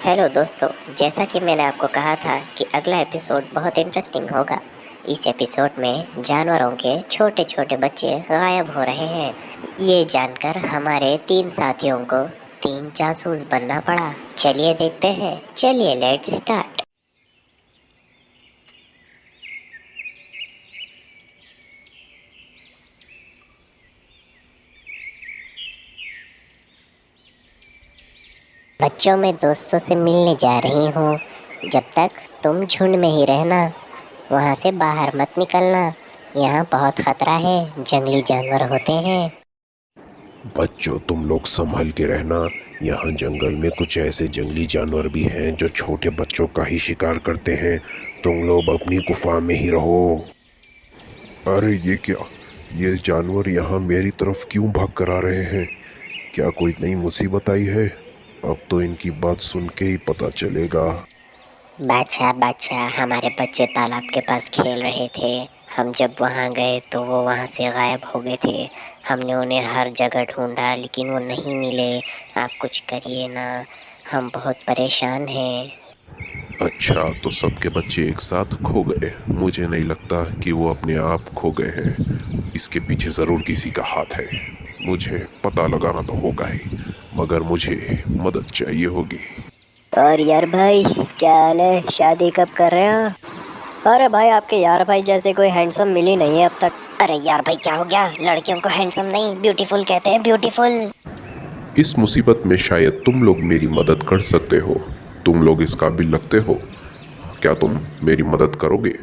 Hello दोस्तों, जैसा कि मैंने आपको कहा था कि अगला एपिसोड बहुत इंटरेस्टिंग होगा। इस एपिसोड में जानवरों के छोटे छोटे बच्चे गायब हो रहे हैं। ये जानकर हमारे 3 साथियों को 3 जासूस बनना पड़ा। चलिए देखते हैं, चलिए लेट्स स्टार्ट। बच्चों, मैं दोस्तों से मिलने जा रही हूँ। जब तक तुम झुंड में ही रहना, वहाँ से बाहर मत निकलना। यहाँ बहुत खतरा है, जंगली जानवर होते हैं। बच्चों, तुम लोग संभल के रहना। यहाँ जंगल में कुछ ऐसे जंगली जानवर भी हैं जो छोटे बच्चों का ही शिकार करते हैं। तुम लोग अपनी गुफा में ही रहो। अरे ये क्या, ये जानवर यहाँ मेरी तरफ क्यों भाग कर आ रहे हैं? क्या कोई नई मुसीबत आई है? अब तो इनकी बात सुन के ही पता चलेगा। बादशाह बादशाह, हमारे बच्चे तालाब के पास खेल रहे थे। हम जब वहाँ गए तो वो वहाँ से गायब हो गए थे। हमने उन्हें हर जगह ढूंढा लेकिन वो नहीं मिले। आप कुछ करिए ना, हम बहुत परेशान हैं। अच्छा, तो सबके बच्चे एक साथ खो गए। मुझे नहीं लगता कि वो अपने आप खो गए हैं। इसके पीछे ज़रूर किसी का हाथ है। मुझे पता लगाना तो होगा ही, मगर मुझे मदद चाहिए होगी। और यार भाई, क्या हाल है? शादी कब कर रहे हो? अरे भाई, आपके यार भाई जैसे कोई हैंडसम मिली नहीं है अब तक। अरे यार भाई, क्या हो गया? लड़कियों को हैंडसम नहीं, ब्यूटीफुल कहते हैं, ब्यूटीफुल। इस मुसीबत में शायद तुम लोग मेरी मदद कर सकते हो। तुम लोग इस काबिल लगते हो। क्या तुम मेरी मदद करोगे?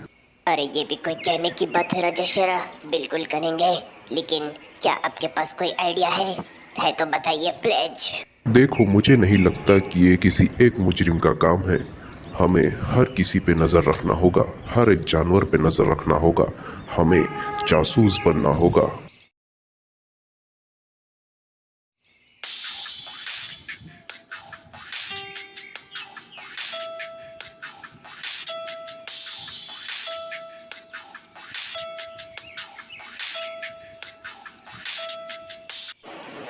अरे ये भी कोई कहने की बात है राजेश्वरा, बिल्कुल करेंगे। लेकिन क्या आपके पास कोई आइडिया है तो बताइए प्लीज। देखो, मुझे नहीं लगता कि ये किसी एक मुजरिम का काम है। हमें हर किसी पे नज़र रखना होगा, हर एक जानवर पे नज़र रखना होगा। हमें जासूस बनना होगा।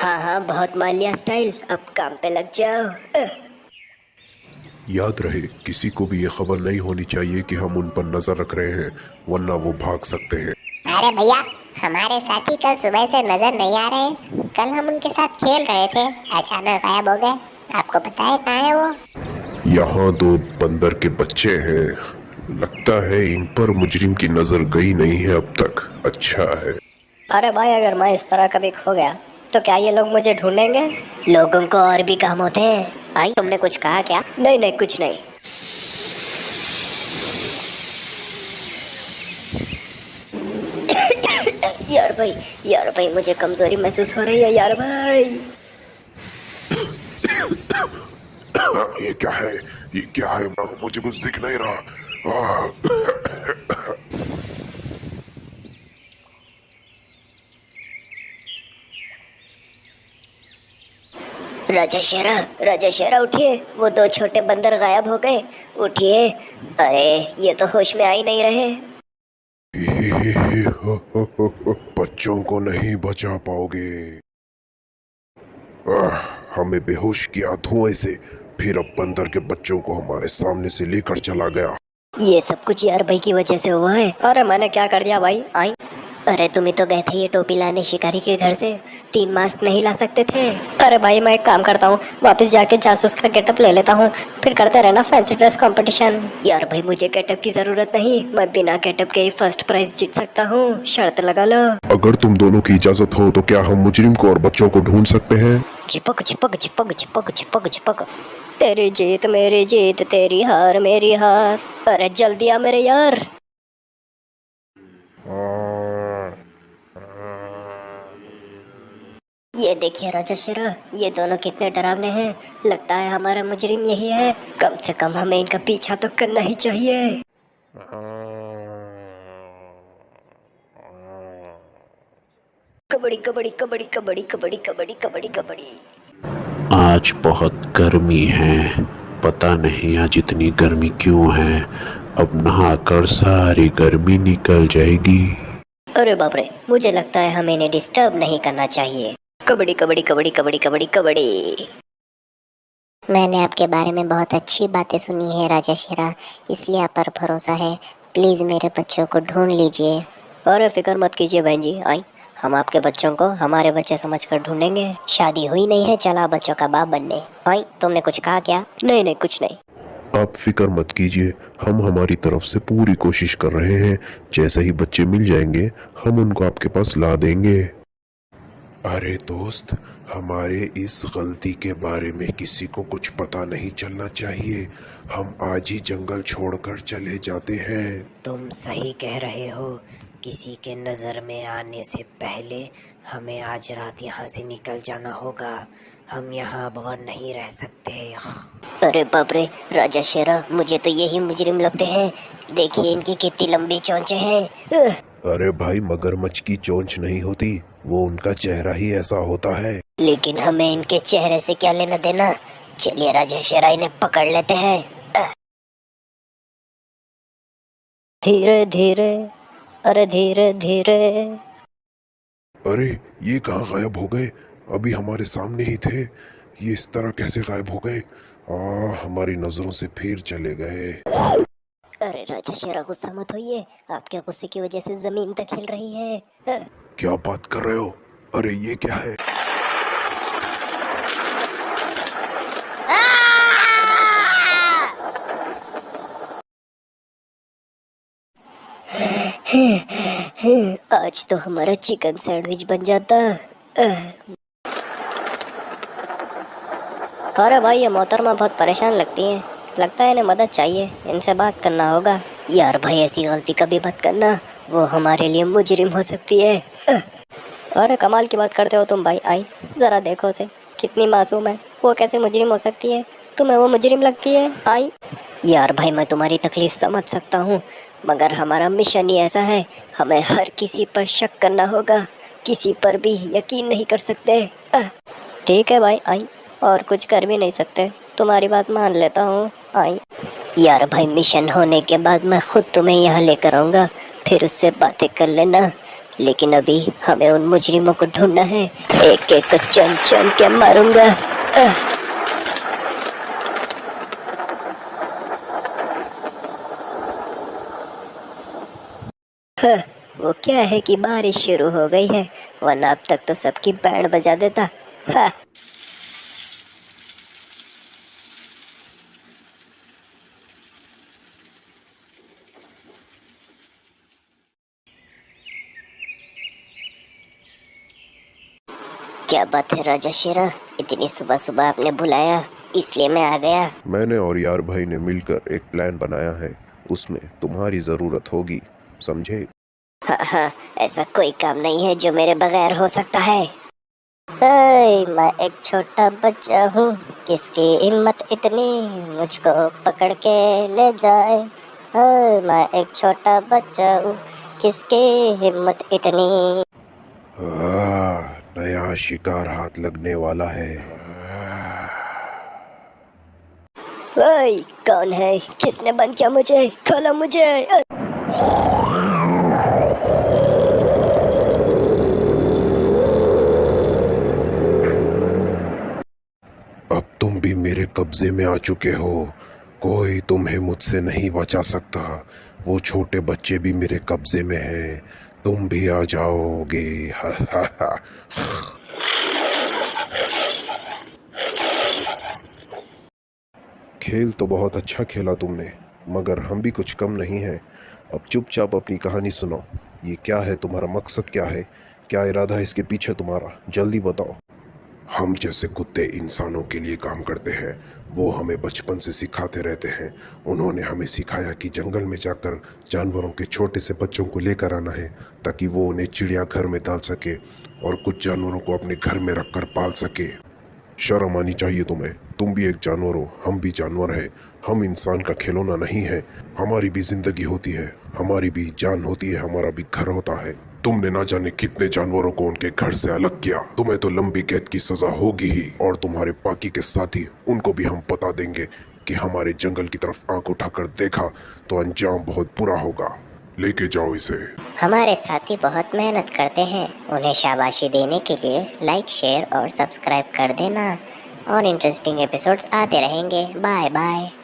हाँ हाँ, बहुत मालिया स्टाइल। अब काम पे लग जाओ। याद रहे, किसी को भी ये खबर नहीं होनी चाहिए कि हम उन पर नज़र रख रहे हैं, वरना वो भाग सकते हैं। अरे भैया, हमारे साथी कल सुबह से नजर नहीं आ रहे। कल हम उनके साथ खेल रहे थे, अचानक गायब हो गए। आपको पता है कहाँ है वो? यहाँ 2 बंदर के बच्चे हैं। लगता है इन पर मुजरिम की नज़र गई नहीं है अब तक। अच्छा है। अरे भाई, अगर मैं इस तरह कभी खो गया तो क्या ये लोग मुझे ढूंढेंगे? लोगों को और भी काम होते हैं। भाई तुमने कुछ कहा क्या? नहीं नहीं, कुछ नहीं। यार भाई, मुझे कमजोरी महसूस हो रही है यार भाई। ये क्या है? ये क्या है? मुझे कुछ दिख नहीं रहा। राजेश्वरा, राजेश्वरा उठिए, वो 2 छोटे बंदर गायब हो गए। उठिए। अरे, ये तो होश में आ ही नहीं रहे। बच्चों को नहीं बचा पाओगे। हमें बेहोश किया धुएं से, फिर अब बंदर के बच्चों को हमारे सामने से लेकर चला गया। ये सब कुछ यार भाई की वजह से हुआ है। अरे मैंने क्या कर दिया भाई? आई। अरे तुम ही तो गए थे ये टोपी लाने शिकारी के घर से। 3 मास्क नहीं ला सकते थे? अरे भाई, मैं एक काम करता हूँ, वापस जाके जासूस का गेटअप ले लेता हूँ, फिर करते रहना फैंसी ड्रेस कंपटीशन। यार भाई, मुझे गेटअप की जरूरत नहीं, मैं बिना गेटअप के ही फर्स्ट प्राइज जीत सकता हूँ। शर्त लगा लो। अगर तुम दोनों की इजाजत हो तो क्या हम मुजरिम को और बच्चों को ढूंढ सकते हैं? चिपक चिपक चिपक चिपक चिपक चिपक। तेरी जीत मेरी जीत, तेरी हार मेरी हार। अरे जल्दी आ मेरे यार। ये देखिए राजेश्वरा, ये दोनों कितने डरावने हैं। लगता है हमारा मुजरिम यही है। कम से कम हमें इनका पीछा तो करना ही चाहिए। कबड्डी कबड्डी कबड्डी कबड्डी कबड्डी कबड्डी कबड्डी कबड्डी। आज बहुत गर्मी है। पता नहीं आज इतनी गर्मी क्यों है। अब नहाकर सारी गर्मी निकल जाएगी। अरे बाप रे, मुझे लगता है हमें इन्हें डिस्टर्ब नहीं करना चाहिए। कबड्डी कबड्डी कबड्डी कबड्डी कबड्डी कबड्डी। मैंने आपके बारे में बहुत अच्छी बातें सुनी है राजा शेरा, इसलिए आप पर भरोसा है। प्लीज़ मेरे बच्चों को ढूंढ लीजिए। अरे फिक्र मत कीजिए बहन जी, आई हम आपके बच्चों को हमारे बच्चे समझकर ढूंढेंगे। शादी हुई नहीं है, चला बच्चों का बाप बनने। भाई तुमने कुछ कहा क्या? नहीं नहीं, कुछ नहीं। आप फिक्र मत कीजिए, हम हमारी तरफ से पूरी कोशिश कर रहे हैं। जैसे ही बच्चे मिल जाएंगे हम उनको आपके पास ला देंगे। अरे दोस्त, हमारे इस गलती के बारे में किसी को कुछ पता नहीं चलना चाहिए। हम आज ही जंगल छोड़कर चले जाते हैं। तुम सही कह रहे हो। किसी के नज़र में आने से पहले हमें आज रात यहाँ से निकल जाना होगा। हम यहाँ बहुत नहीं रह सकते। अरे बाप रे राजा शेरा, मुझे तो यही मुजरिम लगते हैं। देखिए इनकी कितनी लंबी चोंचें हैं। अरे भाई, मगरमच्छ की चोंच नहीं होती, वो उनका चेहरा ही ऐसा होता है। लेकिन हमें इनके चेहरे से क्या लेना देना। चलिए राजा शेरा, इन्हें पकड़ लेते हैं। धीरे धीरे, अरे धीरे धीरे। अरे ये कहाँ गायब हो गए? अभी हमारे सामने ही थे, ये इस तरह कैसे गायब हो गए? हमारी नजरों से फिर चले गए। अरे राजा शेरा, गुस्सा मत होइए, आपके गुस्से की वजह से जमीन तक हिल रही है। क्या बात कर रहे हो? अरे ये क्या है? आज तो हमारा चिकन सैंडविच बन जाता। अरे भाई, ये मोहतरमा बहुत परेशान लगती हैं। लगता है इन्हें मदद चाहिए, इनसे बात करना होगा। यार भाई, ऐसी गलती कभी मत करना, वो हमारे लिए मुजरिम हो सकती है। अरे कमाल की बात करते हो तुम भाई। आई जरा देखो उसे, कितनी मासूम है, वो कैसे मुजरिम हो सकती है? तुम्हें वो मुजरिम लगती है? आई यार भाई, मैं तुम्हारी तकलीफ समझ सकता हूँ, मगर हमारा मिशन ही ऐसा है, हमें हर किसी पर शक करना होगा, किसी पर भी यकीन नहीं कर सकते। ठीक है भाई, आई और कुछ कर भी नहीं सकते, तुम्हारी बात मान लेता हूँ। आई यार भाई, मिशन होने के बाद मैं खुद तुम्हें यहाँ लेकर आऊँगा, फिर उससे बातें कर लेना। लेकिन अभी हमें उन मुजरिमों को ढूंढना है, एक एक को चुन चुन के मारूंगा। वो क्या है कि बारिश शुरू हो गई है, वरना अब तक तो सबकी बैंड बजा देता। क्या बात है राजा शेरा, इतनी सुबह सुबह आपने बुलाया, इसलिए मैं आ गया। मैंने और यार भाई ने मिलकर एक प्लान बनाया है, उसमें तुम्हारी जरूरत होगी, समझे? हाँ, ऐसा कोई काम नहीं है जो मेरे बगैर हो सकता है। मैं एक छोटा बच्चा हूँ, किसकी हिम्मत इतनी मुझको पकड़ के ले जाए। मैं एक छोटा बच्चा हूँ, किसकी हिम्मत इतनी। नया शिकार हाथ लगने वाला है। ओए, कौन है? किसने बंद किया मुझे? खोलो मुझे। अब तुम भी मेरे कब्जे में आ चुके हो, कोई तुम्हें मुझसे नहीं बचा सकता। वो छोटे बच्चे भी मेरे कब्जे में हैं, तुम भी आ जाओगे। हा हा हा। खेल तो बहुत अच्छा खेला तुमने, मगर हम भी कुछ कम नहीं हैं। अब चुपचाप अपनी कहानी सुनाओ। ये क्या है, तुम्हारा मकसद क्या है? क्या इरादा है इसके पीछे तुम्हारा? जल्दी बताओ। हम जैसे कुत्ते इंसानों के लिए काम करते हैं, वो हमें बचपन से सिखाते रहते हैं। उन्होंने हमें सिखाया कि जंगल में जाकर जानवरों के छोटे से बच्चों को लेकर आना है, ताकि वो उन्हें चिड़ियाघर में डाल सके और कुछ जानवरों को अपने घर में रखकर पाल सके। शर्म आनी चाहिए तुम्हें, तुम भी एक जानवर हो, हम भी जानवर हैं। हम इंसान का खिलौना नहीं है, हमारी भी जिंदगी होती है, हमारी भी जान होती है, हमारा भी घर होता है। तुमने ना जाने कितने जानवरों को उनके घर से अलग किया, तुम्हें तो लंबी कैद की सजा होगी ही, और तुम्हारे बाकी के साथी, उनको भी हम बता देंगे कि हमारे जंगल की तरफ आंख उठाकर देखा तो अंजाम बहुत बुरा होगा। लेके जाओ इसे। हमारे साथी बहुत मेहनत करते हैं, उन्हें शाबाशी देने के लिए लाइक, शेयर और सब्सक्राइब कर देना। और इंटरेस्टिंग एपिसोड्स आते रहेंगे। Bye bye.